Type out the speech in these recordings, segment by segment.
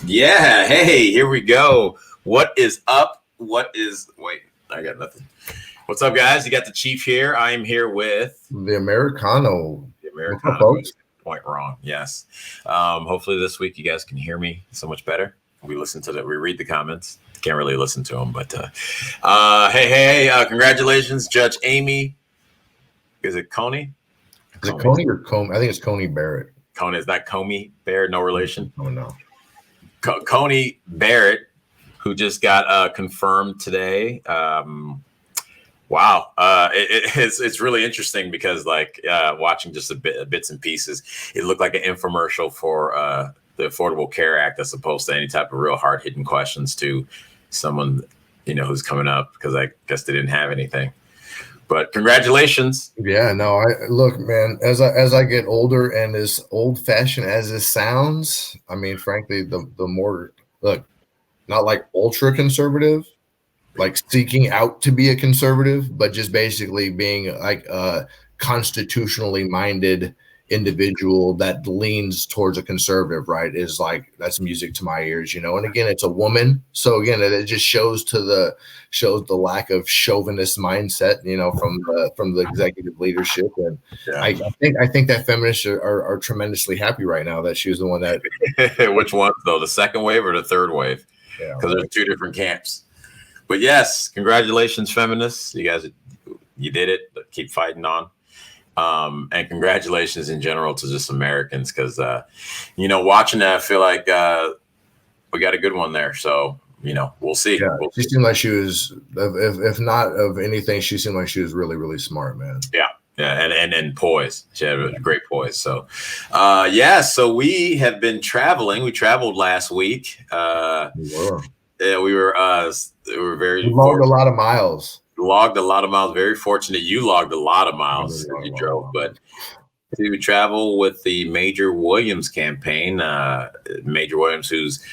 Yeah, hey, here we go. What is up? Wait, I got nothing. What's up, guys? You got the Chief here. I am here with The Americano. the What's up, Americano. folks? Point wrong. Yes. Hopefully this week you guys can hear me so much better. We read the comments. Can't really listen to them, but hey, congratulations, Judge Amy. Is it Coney? Is it Coney or Comey? I think it's Coney Barrett. Coney, is that Comey Barrett? No relation. Oh no. Coney Barrett, who just got confirmed today. Wow, it's really interesting because watching just bits and pieces, it looked like an infomercial for the Affordable Care Act as opposed to any type of real hard hitting questions to someone who's coming up, because I guess they didn't have anything. But congratulations. Yeah, no, look, man, as I get older, and as old fashioned as this sounds, I mean, frankly, the more, look, not like ultra conservative, like seeking out to be a conservative, but just basically being like a constitutionally minded individual that leans towards a conservative, right, is like, that's music to my ears, and again, it's a woman, so again, it just shows the lack of chauvinist mindset, from the executive leadership. And yeah. I think that feminists are tremendously happy right now that she was the one that which one though, the second wave or the third wave? Yeah, because there's two different camps. But yes, congratulations, feminists. You guys, you did it. Keep fighting on. And congratulations in general to just Americans, because, watching that, I feel like we got a good one there. So, we'll see. Yeah, she seemed like she was, if not of anything, she seemed like she was really, really smart, man. Yeah. Yeah. And poise. She had a great poise. So, so we have been traveling. We traveled last week. We were very logged a lot of miles. Very fortunate you logged a lot of miles as you drove. But we travel with the Major Williams campaign. Major Williams, who's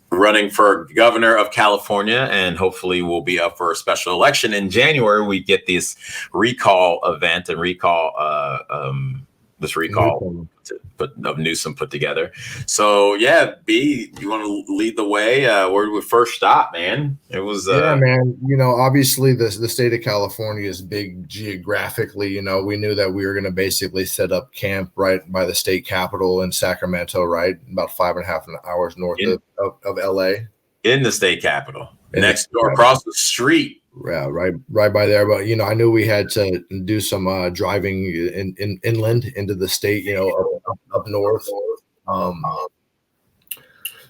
running for governor of California and hopefully will be up for a special election in January. We get this recall event and recall of Newsom put together. So yeah, B, you want to lead the way? Where did we first stop, man? It was man. Obviously the state of California is big geographically. We knew that we were going to basically set up camp right by the state capitol in Sacramento, right, about 5.5 hours north of LA. In the state capitol, next door, across the street. Yeah, right by there. But I knew we had to do some driving inland into the state, up north.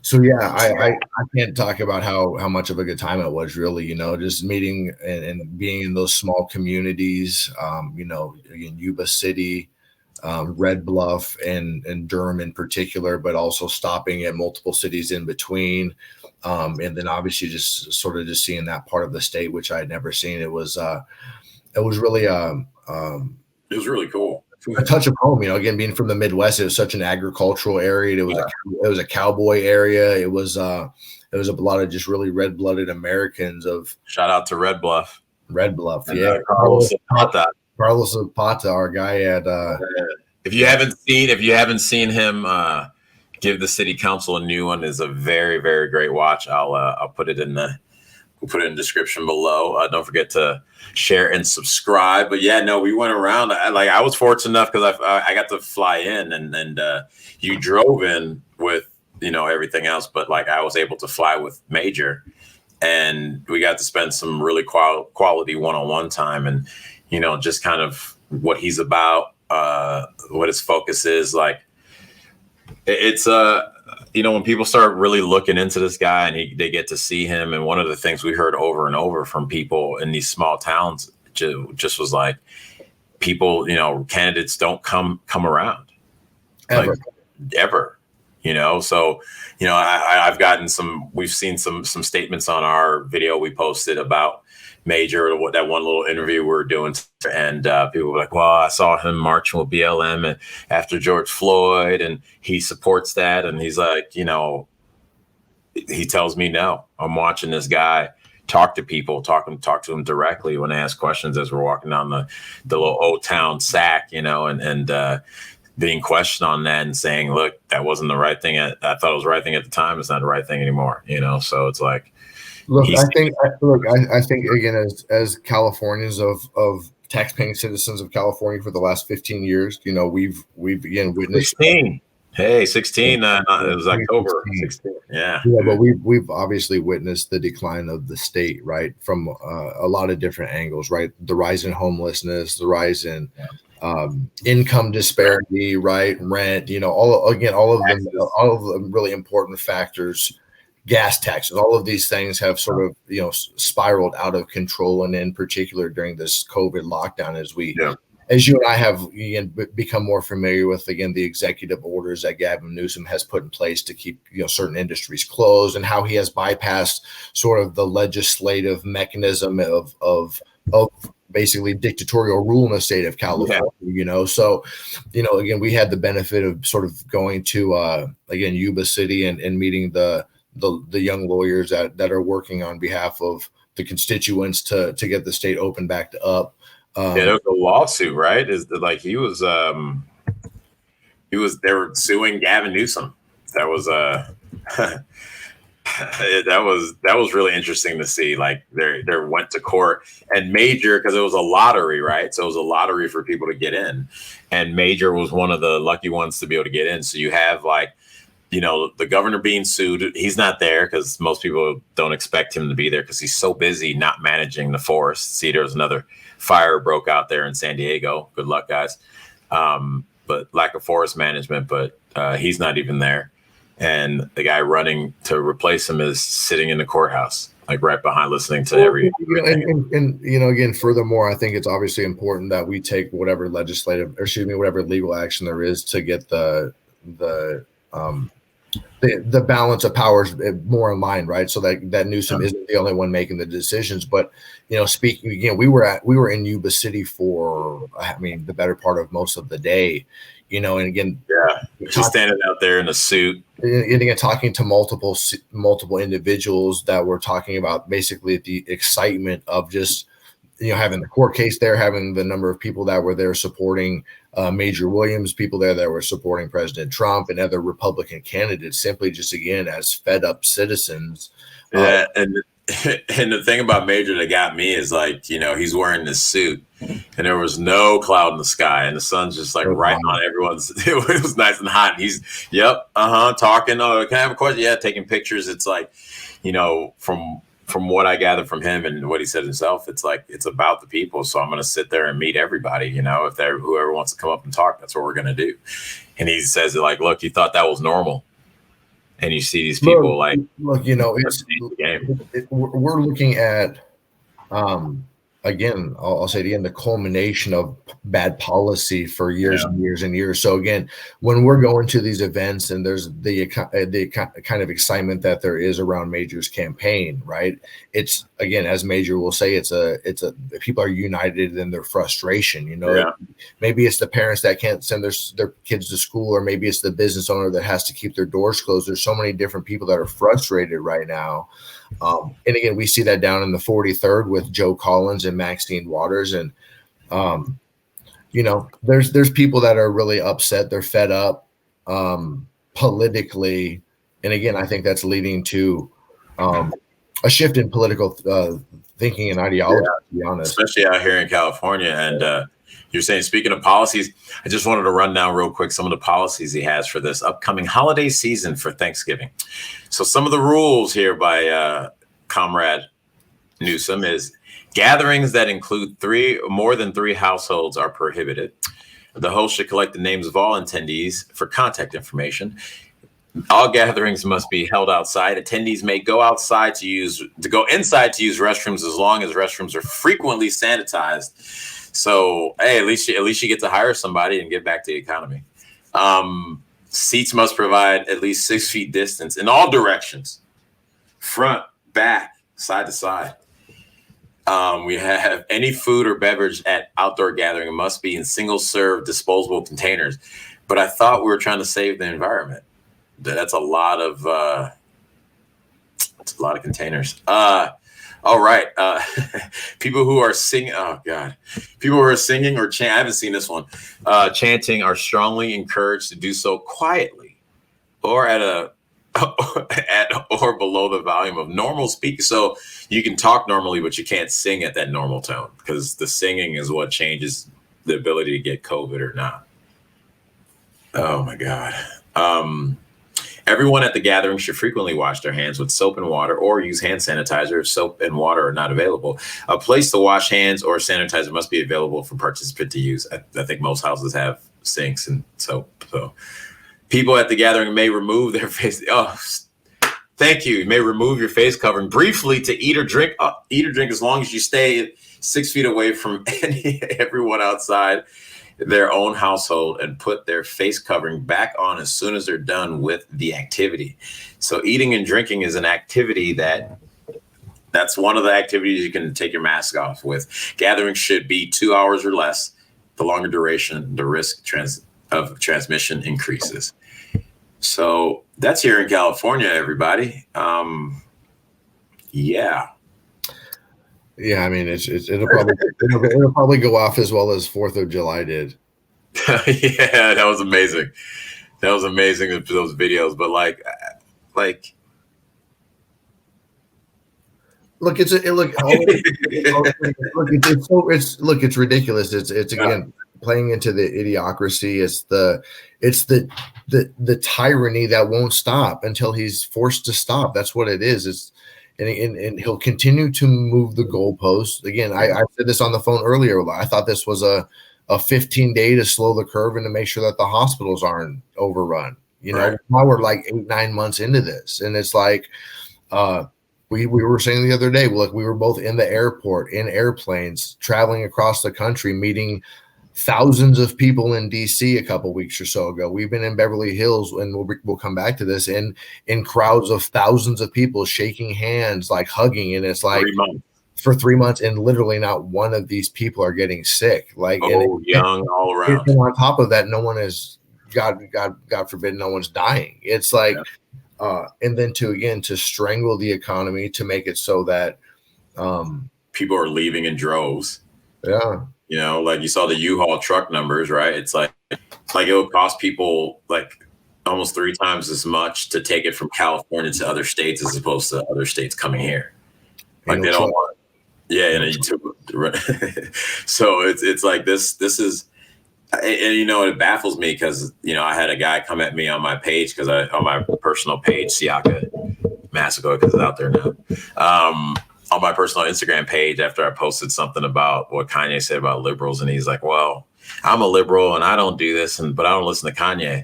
So yeah, I can't talk about how much of a good time it was, really. Just meeting and being in those small communities. In Yuba City, Red Bluff, and Durham in particular, but also stopping at multiple cities in between. And then obviously just sort of seeing that part of the state, which I had never seen. It was really it was really cool. A touch of home, again, being from the Midwest, it was such an agricultural area. It was a cowboy area. It was a lot of just really red-blooded Americans. Shout out to Red Bluff. Yeah. Carlos Zapata, our guy at if you haven't seen him give the city council a new one, is a very, very great watch. I'll put it in the description below. Don't forget to share and subscribe. But yeah, no, we went around. I was fortunate enough because I got to fly in, and you drove in with everything else. But I was able to fly with Major, and we got to spend some really quality one-on-one time, and just kind of what he's about, what his focus is. It's when people start really looking into this guy and they get to see him, and one of the things we heard over and over from people in these small towns just was like, people, candidates don't come around ever. So I've gotten we've seen some statements on our video we posted about Major, that one little interview we were doing, and people were like, well, I saw him marching with BLM and after George Floyd, and he supports that, and he's like, he tells me, no, I'm watching this guy talk to people, talk to them directly when they ask questions as we're walking down the little old town Sac, and being questioned on that and saying, look, that wasn't the right thing. I thought it was the right thing at the time. It's not the right thing anymore, so it's like, look, I think again, as Californians of tax-paying citizens of California for the last 15 years, we've again witnessed 16. Hey, 16. It was October 16. Yeah. Yeah, but we've obviously witnessed the decline of the state, right? From a lot of different angles, right? The rise in homelessness, the rise in income disparity, right? Rent, all of them really important factors. Gas taxes, all of these things have sort of spiraled out of control, and in particular during this COVID lockdown, as you and I have become more familiar with again the executive orders that Gavin Newsom has put in place to keep certain industries closed, and how he has bypassed sort of the legislative mechanism of basically dictatorial rule in the state of California. So again, we had the benefit of sort of going to again Yuba City and meeting the young lawyers that are working on behalf of the constituents to get the state open back up. There was a lawsuit, right? They were suing Gavin Newsom. That was that was really interesting to see. Like they went to court, and Major, because it was a lottery, right? So it was a lottery for people to get in, and Major was one of the lucky ones to be able to get in. So you have the governor being sued. He's not there because most people don't expect him to be there because he's so busy not managing the forest. See, there was another fire broke out there in San Diego. Good luck, guys. But lack of forest management, but he's not even there. And the guy running to replace him is sitting in the courthouse, like right behind, listening to everything. And again, furthermore, I think it's obviously important that we take whatever whatever legal action there is to get the balance of powers more in line, right? So that Newsom isn't the only one making the decisions. But speaking again, we were in Yuba City for the better part of most of the day, and again, just standing out there in a suit, and again talking to multiple individuals that were talking about basically the excitement of just having the court case there, having the number of people that were there supporting Major Williams, people there that were supporting President Trump and other Republican candidates, simply just again as fed up citizens. And the thing about Major that got me is he's wearing this suit, and there was no cloud in the sky, and the sun's just right on everyone's. It was nice and hot. And he's talking. Oh, can I have a question? Yeah, taking pictures. It's from what I gather from him and what he said himself, it's about the people. So I'm going to sit there and meet everybody. If whoever wants to come up and talk, that's what we're going to do. And he says look, you thought that was normal. And you see these people we're looking at, again, I'll say it again, the culmination of bad policy for years and years and years. So again, when we're going to these events and there's the kind of excitement that there is around Major's campaign, right? It's again, as Major will say, it's a people are united in their frustration. Maybe it's the parents that can't send their kids to school, or maybe it's the business owner that has to keep their doors closed. There's so many different people that are frustrated right now. And again, we see that down in the 43rd with Joe Collins and Maxine Waters. And, there's people that are really upset. They're fed up politically. And again, I think that's leading to a shift in political thinking and ideology, to be honest. Especially out here in California. And you're saying, speaking of policies, I just wanted to run down real quick some of the policies he has for this upcoming holiday season for Thanksgiving. So some of the rules here by Comrade Newsom is gatherings that include more than three households are prohibited. The host should collect the names of all attendees for contact information. All gatherings must be held outside. Attendees may go inside to use restrooms as long as restrooms are frequently sanitized. So, hey, at least you get to hire somebody and give back to the economy. Seats must provide at least 6 feet distance in all directions, front, back, side to side. We have any food or beverage at outdoor gathering must be in single-serve disposable containers. But I thought we were trying to save the environment. That's a lot of containers. All right. People who are singing. Oh God. People who are singing or chant. I haven't seen this one. Chanting are strongly encouraged to do so quietly or at a at or below the volume of normal speak. So you can talk normally, but you can't sing at that normal tone because the singing is what changes the ability to get COVID or not. Oh my God. Everyone at the gathering should frequently wash their hands with soap and water or use hand sanitizer if soap and water are not available. A place to wash hands or sanitizer must be available for participant to use. I think most houses have sinks and soap. So people at the gathering may remove their face. Oh, thank you. You may remove your face covering briefly to eat or drink. Eat or drink as long as you stay 6 feet away from everyone outside their own household and put their face covering back on as soon as they're done with the activity. So eating and drinking is an activity that's one of the activities you can take your mask off with. Gatherings should be 2 hours or less. The longer duration, the risk of transmission increases. So that's here in California, everybody. Yeah. Yeah, I mean, it'll probably go off as well as 4th of July did. Yeah, that was amazing. That was amazing, those videos. But like, look, it's ridiculous. It's again playing into the idiocracy. It's the tyranny that won't stop until he's forced to stop. That's what it is. And he'll continue to move the goalposts. Again, I said this on the phone earlier. I thought this was a 15-day to slow the curve and to make sure that the hospitals aren't overrun. Now we're like 8-9 months into this, and it's like we were saying the other day. Look, we were both in the airport, in airplanes, traveling across the country, meeting thousands of people in DC a couple weeks or so ago. We've been in Beverly Hills, and we'll come back to this, in crowds of thousands of people shaking hands, like hugging, and it's like for 3 months, and literally not one of these people are getting sick. Like, young all around. And on top of that, no one is, God forbid, no one's dying. It's like, and then to strangle the economy, to make it so that people are leaving in droves. Yeah. Like you saw the U-Haul truck numbers, right? It's like it would cost people like almost 3 times as much to take it from California to other states as opposed to other states coming here. Like they don't want, so it's like this is, and it baffles me because I had a guy come at me on my page on my personal page, Siaka Massacre, because it's out there now. On my personal Instagram page, after I posted something about what Kanye said about liberals, and he's like, well, I'm a liberal and I don't do this, but I don't listen to Kanye.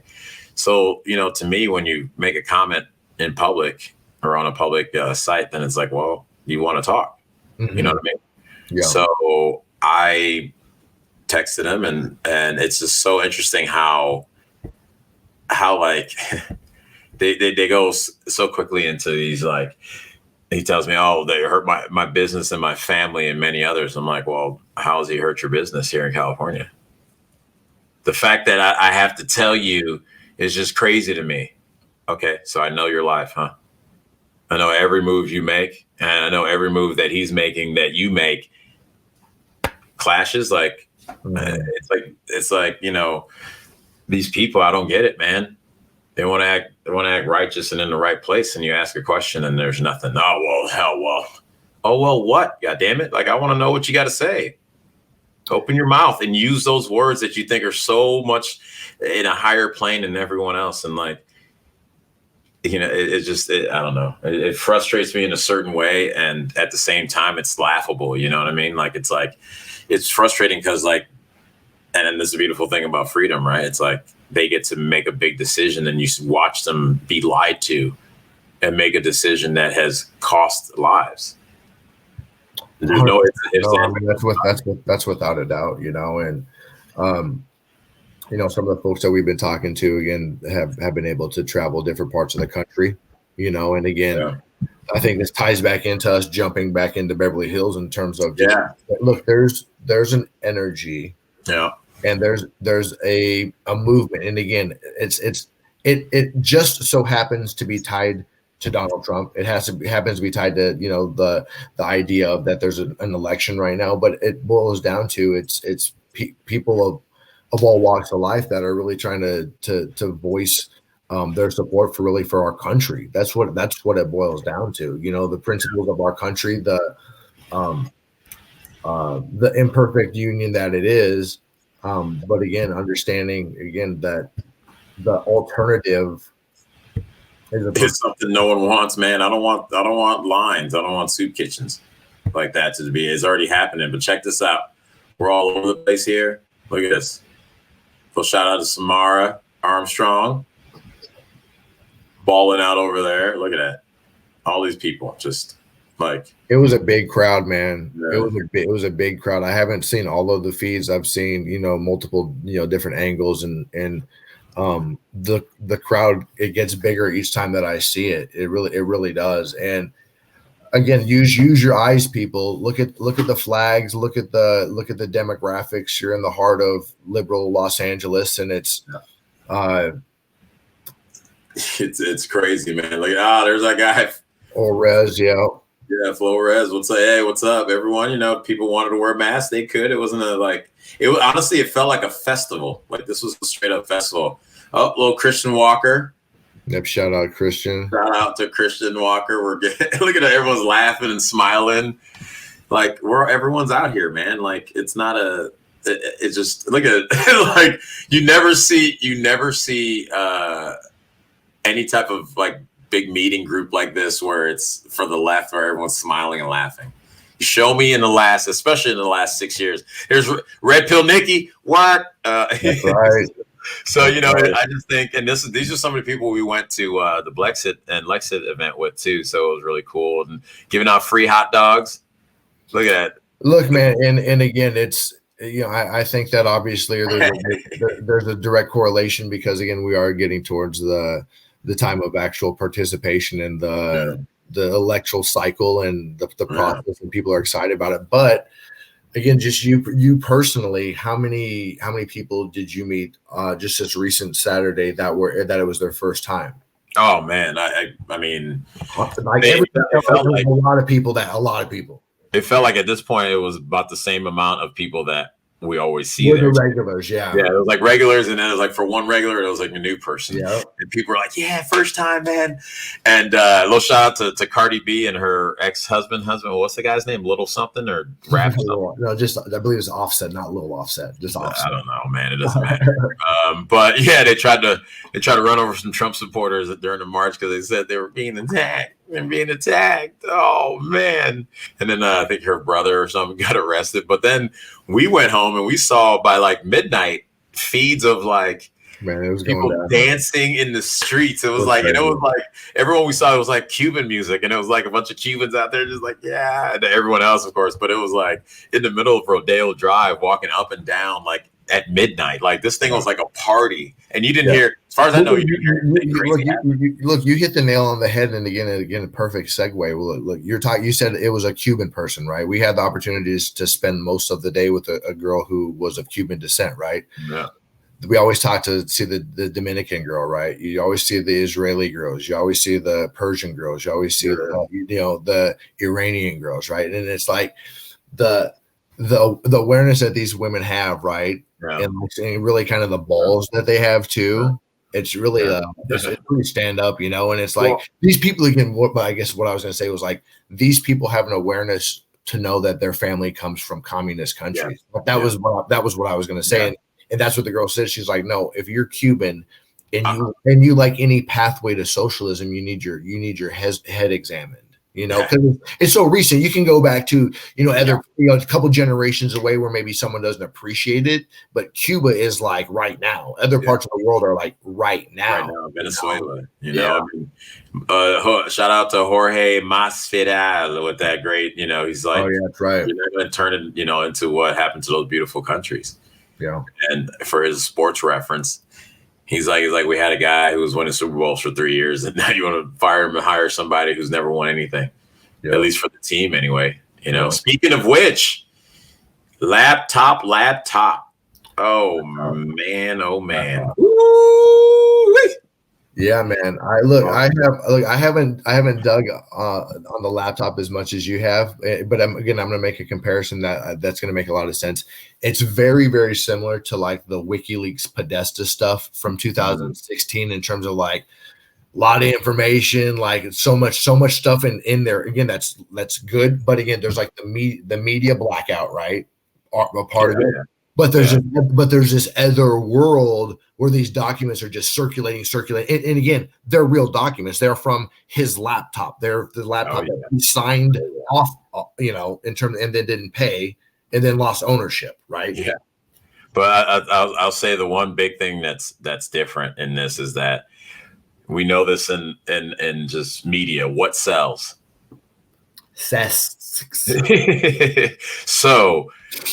So, to me, when you make a comment in public or on a public site, then it's like, well, you want to talk. Mm-hmm. You know what I mean? Yeah. So I texted him, and it's just so interesting how like they go so quickly into these, like, he tells me, oh, they hurt my business and my family and many others. I'm like, well, how has he hurt your business here in California? The fact that I have to tell you is just crazy to me. Okay, so I know your life, huh? I know every move you make, and I know every move that he's making, that you make, clashes. Like, it's like these people, I don't get it, man. They want to act righteous and in the right place, and you ask a question and there's nothing. Oh, well, hell, well. Oh, well, what? God damn it. Like, I want to know what you got to say. Open your mouth and use those words that you think are so much in a higher plane than everyone else. And like, I don't know. It frustrates me in a certain way. And at the same time, it's laughable. You know what I mean? Like, it's frustrating because, like, and then this is the beautiful thing about freedom, right? It's like they get to make a big decision and you watch them be lied to and make a decision that has cost lives. There's no I mean, that's without a doubt, and some of the folks that we've been talking to, again, have been able to travel different parts of the country, and again, I think this ties back into us jumping back into Beverly Hills in terms of look, there's an energy, and there's a movement, and again, it just so happens to be tied to Donald Trump. It happens to be tied to the idea of that there's an election right now, but it boils down to it's people of all walks of life that are really trying to voice their support for our country. That's what it boils down to. The principles of our country, the imperfect union that it is, but again, understanding again that the alternative it's something no one wants, man. I don't want lines. I don't want soup kitchens like that to be. It's already happening. But check this out. We're all over the place here. Look at this. Full shout out to Samara Armstrong, balling out over there. Look at that. All these people just like. It was a big crowd, man. Yeah. It was a big crowd. I haven't seen all of the feeds. I've seen multiple different angles and the crowd, it gets bigger each time that I see it. It really does. And again, use your eyes, people. Look at the flags, look at the demographics. You're in the heart of liberal Los Angeles, and it's crazy, man. Like, there's that guy. Flores, yeah. Yeah, Flores would say, "Hey, what's up, everyone?" People wanted to wear masks. They could. It wasn't honestly, it felt like a festival. Like this was a straight up festival. Oh, little Christian Walker. Yep, shout out Christian. Shout out to Christian Walker. We're getting, look at it, everyone's laughing and smiling. Like everyone's out here, man. Like it's not it's just look at it. Like you never see any type of like big meeting group like this where it's for the left where everyone's smiling and laughing. You show me especially in the last 6 years. Here's Red Pill Nikki. What? That's right. So I just think, and these are some of the people we went to the Blexit and Lexit event with too. So it was really cool and giving out free hot dogs. Look at that. Look, man, and again, it's I think that obviously there's a direct correlation because again we are getting towards the time of actual participation in the electoral cycle and the process, and people are excited about it. But again, just you personally, how many people did you meet just this recent Saturday that it was their first time? Oh man, I mean, like a lot of people. It felt like at this point it was about the same amount of people that we always see there. The regulars, yeah, it was like regulars, and then it was like for one regular, it was like a new person. Yeah, and people were like, "Yeah, first time, man!" And a little shout out to Cardi B and her ex-husband. What's the guy's name? Little something or Rap? No, just I believe it's Offset, not Little Offset. Just Offset. I don't know, man. It doesn't matter. But yeah, they tried to run over some Trump supporters during the march because they said they were being attacked. Oh man! And then I think her brother or something got arrested. But then we went home and we saw by like midnight feeds of like Man, it was people going down. dancing in the streets. It was like, and it was like everyone we saw, it was like Cuban music, and it was like a bunch of Cubans out there just like, yeah, and everyone else, of course. But it was like in the middle of Rodeo Drive, walking up and down like at midnight. Like this thing was like a party, and you didn't hear, as far as I know, you hit the nail on the head. And again, a perfect segue. Well, look, you said it was a Cuban person, right? We had the opportunities to spend most of the day with a girl who was of Cuban descent, right? Yeah. We always talk to see the Dominican girl, right? You always see the Israeli girls. You always see the Persian girls. You always see the Iranian girls, right? And it's like the awareness that these women have, right? Yeah. And really kind of the balls that they have too. It's really it's pretty stand up, and it's like these people again. I guess what I was going to say was like these people have an awareness to know that their family comes from communist countries. But that was what I was going to say. Yeah. And that's what the girl said. She's like, no, if you're Cuban and you like any pathway to socialism, you need your head examined, because it's so recent. You can go back to, a couple generations away where maybe someone doesn't appreciate it, but Cuba is like right now. Other parts of the world are like right now. Venezuela, shout out to Jorge Masvidal with that great, he's like, oh yeah, that's right. You're not going to turn it, into what happened to those beautiful countries. Yeah. And for his sports reference, he's like, we had a guy who was winning Super Bowls for 3 years, and now you want to fire him and hire somebody who's never won anything, at least for the team anyway. Speaking of which, laptop. Oh man. Woo-wee. Yeah, man. I haven't dug on the laptop as much as you have, but I'm going to make a comparison that's going to make a lot of sense. It's very, very similar to like the WikiLeaks Podesta stuff from 2016 in terms of like a lot of information, like so much stuff in there. Again, that's good, but again, there's like the media blackout, right? A part of it. But there's this other world where these documents are just circulating. And again, they're real documents. They're from his laptop. They're the laptop that he signed off, in terms, and then didn't pay and then lost ownership, right? Yeah. But I'll say the one big thing that's different in this is that we know this in just media. What sells? Sex. So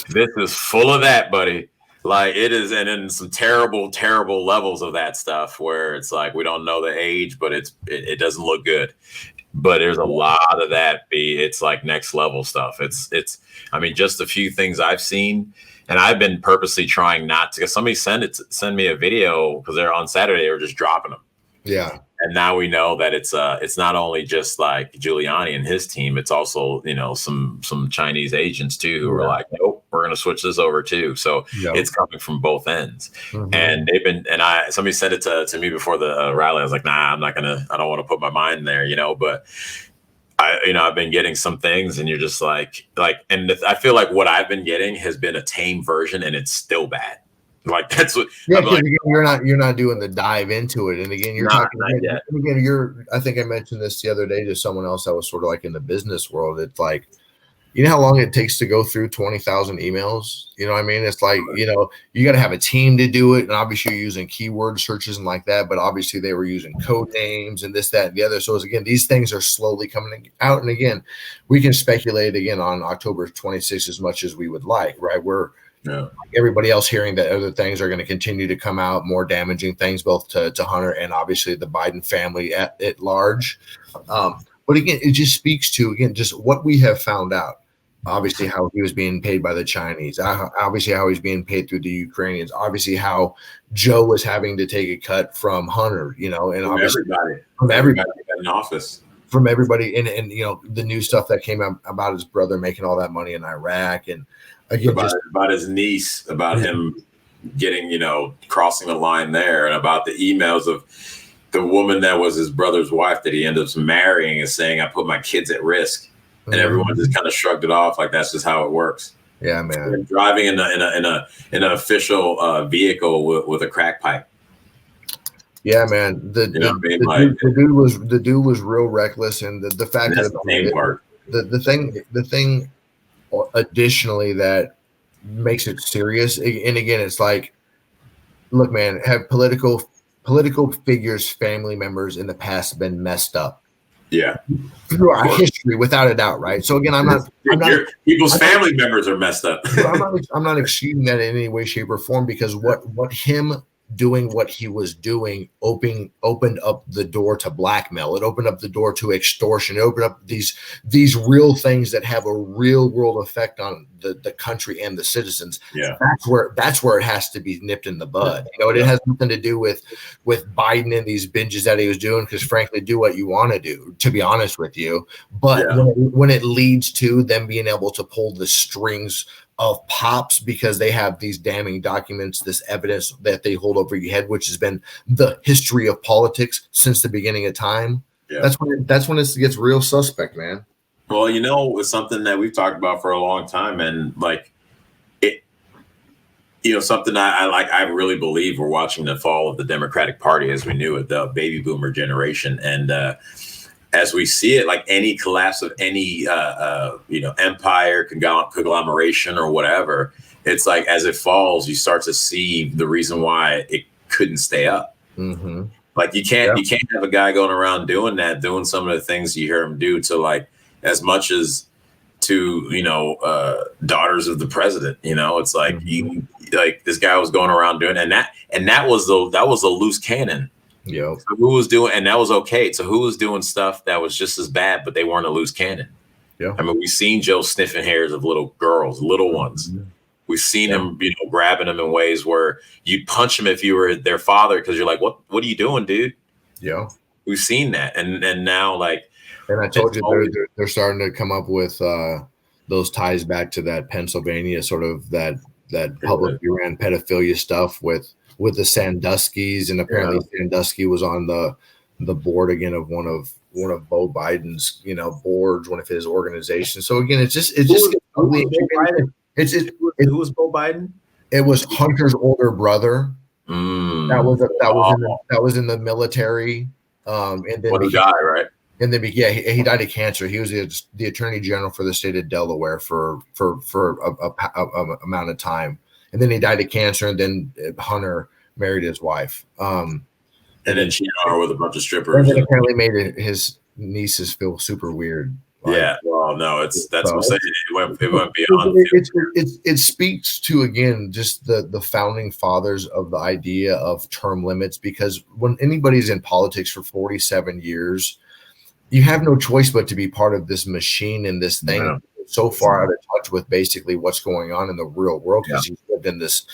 this is full of that, buddy. Like it is, and in some terrible, terrible levels of that stuff where it's like we don't know the age, but it doesn't look good. But there's a lot of that. It's like next level stuff. It's. I mean, just a few things I've seen, and I've been purposely trying not to. Because somebody send me a video because they're on Saturday. They were just dropping them. Yeah. And now we know that it's not only just like Giuliani and his team, it's also, some Chinese agents too, who are like, nope, we're going to switch this over too. So it's coming from both ends. Mm-hmm. And somebody said it to me before the rally. I was like, nah, I don't want to put my mind there, but I've been getting some things and you're just like, and I feel like what I've been getting has been a tame version and it's still bad. Like that's what again, you're not doing the dive into it. And again, I think I mentioned this the other day to someone else that was sort of like in the business world. It's like, you know how long it takes to go through 20,000 emails? You know what I mean? It's like, you got to have a team to do it. And obviously you're using keyword searches and like that, but obviously they were using code names and this, that, and the other. So again, these things are slowly coming out. And again, we can speculate again on October 26th as much as we would like, right? Everybody else hearing that other things are going to continue to come out, more damaging things, both to Hunter and obviously the Biden family at large. But again, it just speaks to, just what we have found out. Obviously, how he was being paid by the Chinese, obviously how he's being paid through the Ukrainians, obviously how Joe was having to take a cut from Hunter, and obviously from everybody in office. From everybody, and the new stuff that came out about his brother making all that money in Iraq, and again, about his niece, about him getting, crossing the line there, and about the emails of the woman that was his brother's wife that he ended up marrying and saying, I put my kids at risk. And everyone just kind of shrugged it off like that's just how it works. Yeah, man. And driving in an official vehicle with a crack pipe. Yeah, man. The dude was real reckless, and the fact that the thing additionally that makes it serious, and again, it's like, look, man, have political figures, family members in the past been messed up? Yeah, through our history, without a doubt, right? So again, I'm not people's family members are messed up. I'm not excusing that in any way, shape, or form, because what him doing what he was doing opened up the door to blackmail. It opened up the door to extortion. It opened up these real things that have a real world effect on the country and the citizens. Yeah, that's where it has to be nipped in the bud. It has nothing to do with Biden and these binges that he was doing, because frankly, do what you want to do, to be honest with you. But when it leads to them being able to pull the strings of pops because they have these damning documents, this evidence that they hold over your head, which has been the history of politics since the beginning of time. Yeah. That's when it gets real suspect, man. Well, it's something that we've talked about for a long time, and like it, something I really believe we're watching the fall of the Democratic Party as we knew it, the baby boomer generation, and as we see it, like any collapse of any empire, conglomeration, or whatever, it's like as it falls, you start to see the reason why it couldn't stay up. Mm-hmm. Like you can't have a guy going around doing some of the things you hear him do to, like, as much as to daughters of the president. It's like this guy was going around doing, and that was a loose cannon. Yeah. So who was doing, and that was okay. So who was doing stuff that was just as bad, but they weren't a loose cannon? Yeah. I mean, we've seen Joe sniffing hairs of little girls, little ones. Mm-hmm. We've seen him, grabbing them in ways where you'd punch him if you were their father, because you're like, what are you doing, dude? Yeah. We've seen that, and now like, And I told it's you always, they're starting to come up with those ties back to that Pennsylvania sort of that publicly ran pedophilia stuff with the Sandusky's, and apparently Sandusky was on the board again of one of Bo Biden's boards, one of his organizations. So again, it's just ugly. Who was Bo Biden? It was Hunter's older brother. That was in the military. And then What a guy, right? And then, yeah, he died of cancer. He was the attorney general for the state of Delaware for a amount of time, and then he died of cancer. And then Hunter married his wife, and then cheated on her with a bunch of strippers. And then apparently made his nieces feel super weird. Yeah, well, no, that's what I'm saying. It went beyond. It speaks to, again, just the founding fathers of the idea of term limits, because when anybody's in politics for 47 years. You have no choice but to be part of this machine and this thing so far out of touch with basically what's going on in the real world, because he's lived in this,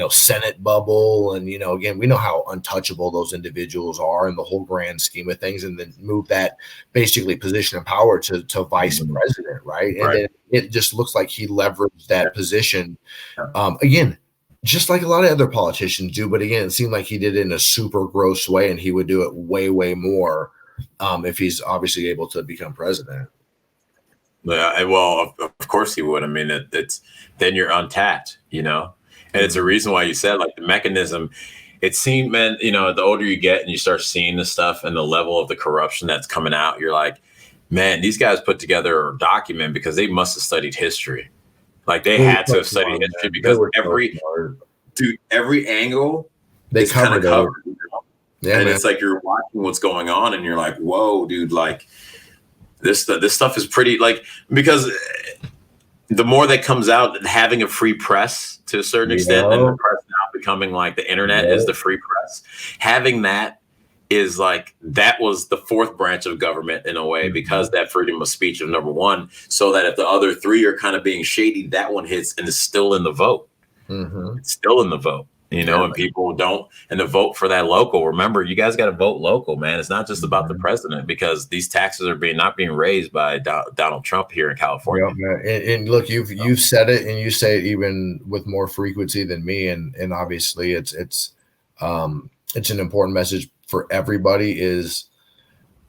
Senate bubble. And, again, we know how untouchable those individuals are in the whole grand scheme of things, and then move that basically position of power to vice president. Right. And then it just looks like he leveraged that position. Again, just like a lot of other politicians do. But again, it seemed like he did it in a super gross way, and he would do it way, way more. If he's obviously able to become president. Yeah, well, of course he would. I mean, it's then you're untapped, and it's a reason why you said, like, the mechanism. It seemed, man, the older you get and you start seeing this stuff and the level of the corruption that's coming out, you're like, man, these guys put together a document because they must have studied history. Like, they had to have studied history, because every angle they covered. Yeah, and it's like you're watching what's going on, and you're like, "Whoa, dude! Like, this stuff is pretty." Like, because the more that comes out, having a free press to a certain extent, and the press now becoming like the internet is the free press. Having that is like, that was the fourth branch of government in a way, because that freedom of speech of number one, so that if the other three are kind of being shady, that one hits and is still in the vote. It's still in the vote. And people don't, and to vote for that local. Remember, you guys got to vote local, man. It's not just about the president, because these taxes are not being raised by Donald Trump here in California. And look, you've said it, and you say it even with more frequency than me. And obviously it's an important message for everybody. Is,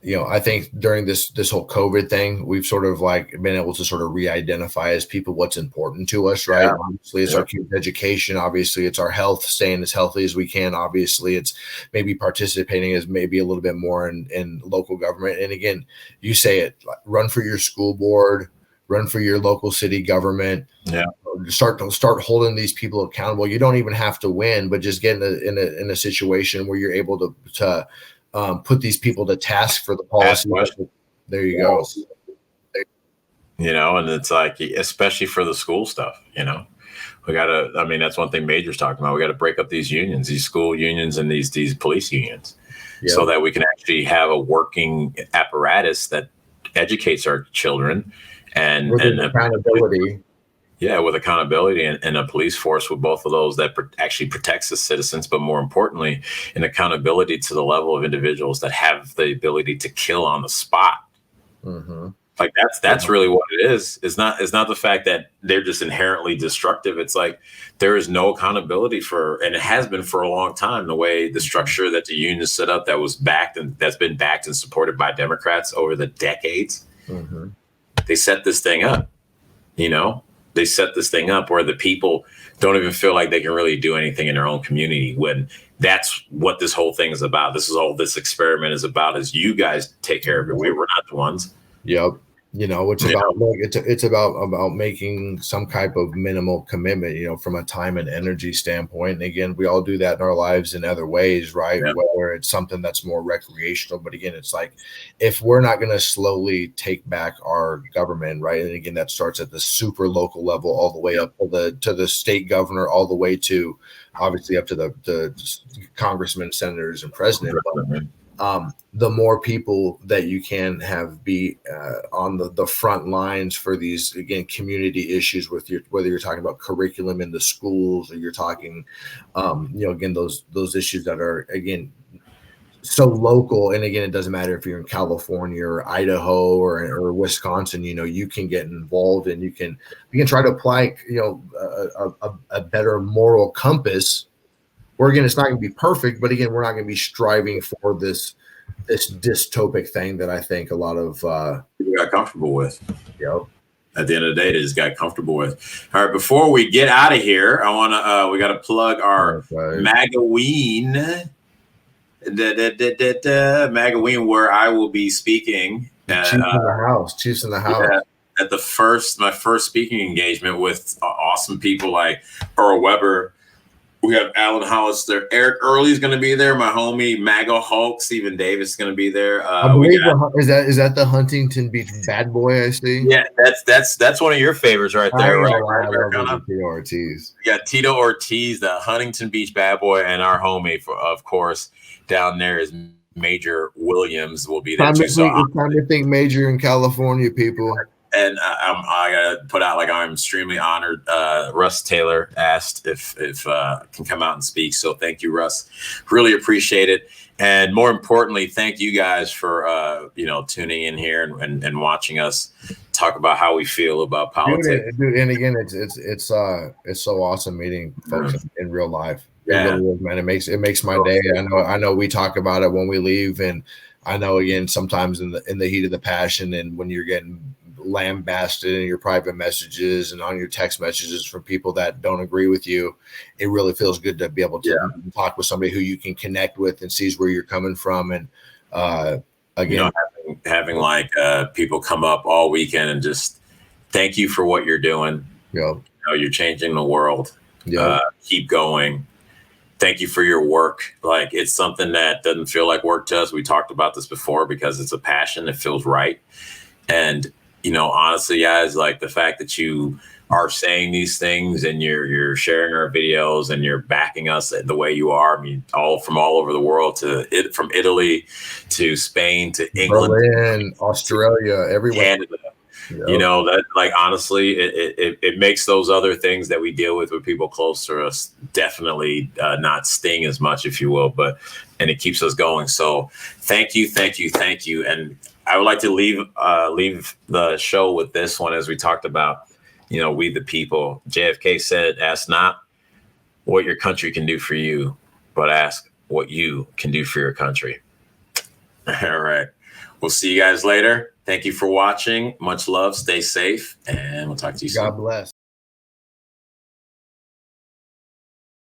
I think during this whole COVID thing, we've sort of like been able to sort of re-identify as people what's important to us, right? Yeah. Obviously, it's our kids' education. Obviously, it's our health, staying as healthy as we can. Obviously, it's maybe participating as maybe a little bit more in local government. And again, you say it, like, run for your school board, run for your local city government. Yeah. Start holding these people accountable. You don't even have to win, but just get in a situation where you're able to put these people to task for the policy. There you go. And it's like, especially for the school stuff, we gotta, that's one thing Major's talking about. We got to break up these unions, these school unions, and these police unions, so that we can actually have a working apparatus that educates our children and accountability. With accountability, and a police force with both of those that actually protects the citizens, but more importantly, an accountability to the level of individuals that have the ability to kill on the spot. Like, that's really what it is. It's not the fact that they're just inherently destructive. It's like there is no accountability and it has been for a long time, the way the structure that the union set up, that's been backed and supported by Democrats over the decades. They set this thing up, They set this thing up where the people don't even feel like they can really do anything in their own community, when that's what this whole thing is about. This experiment is about, is you guys take care of it. We're not the ones. Yep. It's about making some type of minimal commitment, from a time and energy standpoint. And again, we all do that in our lives in other ways, right? Yeah. Whether it's something that's more recreational, but again, it's like, if we're not going to slowly take back our government, right? And again, that starts at the super local level, all the way up to the state governor, all the way to obviously up to the congressmen, senators, and president. The more people that you can have be on the front lines for these, again, community issues, whether you're talking about curriculum in the schools, or you're talking, again, those issues that are, again, so local. And again, it doesn't matter if you're in California or Idaho or Wisconsin, you can get involved and you can try to apply, a better moral compass. Where again, it's not going to be perfect, but again, we're not going to be striving for this dystopic thing that I think a lot of people got comfortable with. Yep. At the end of the day, they just got comfortable with. All right, before we get out of here, I want to we got to plug our Magaween. Magaween, where I will be speaking. Chiefs in the house. Chiefs in the house. Yeah, at my first speaking engagement with awesome people like Earl Weber. We have Alan Hollister. Eric Early's going to be there. My homie Mago Hulk. Stephen Davis is going to be there. I believe is that the Huntington Beach bad boy I see? Yeah, that's one of your favorites right there, right? Americano. Tito Ortiz. Yeah, Tito Ortiz, the Huntington Beach bad boy, and our homie, of course, down there is Major Williams will be there too. So time to think Major in California, people. And I gotta put out, like, I'm extremely honored. Russ Taylor asked if can come out and speak. So thank you, Russ. Really appreciate it. And more importantly, thank you guys for tuning in here and watching us talk about how we feel about politics. Dude, and again, it's so awesome meeting folks in real life. Yeah. It really is, man. It makes my day. I know we talk about it when we leave, and I know again sometimes in the heat of the passion and when you're getting lambasted in your private messages and on your text messages from people that don't agree with you, it really feels good to be able to talk with somebody who you can connect with and sees where you're coming from. And again, having like people come up all weekend and just thank you for what you're doing. Yeah, you're changing the world. Yeah, keep going. Thank you for your work. Like, it's something that doesn't feel like work to us. We talked about this before because it's a passion. It feels right. And honestly, guys, like the fact that you are saying these things and you're sharing our videos and you're backing us the way you are. I mean, from all over the world, from Italy to Spain to England, Berlin, Australia, everywhere. Canada. Yep. That, like, honestly, it makes those other things that we deal with people close to us definitely not sting as much, if you will, and it keeps us going. So thank you. And I would like to leave the show with this one, as we talked about, we the people. JFK said, ask not what your country can do for you, but ask what you can do for your country. All right. We'll see you guys later. Thank you for watching. Much love. Stay safe. And we'll talk to you soon. God bless.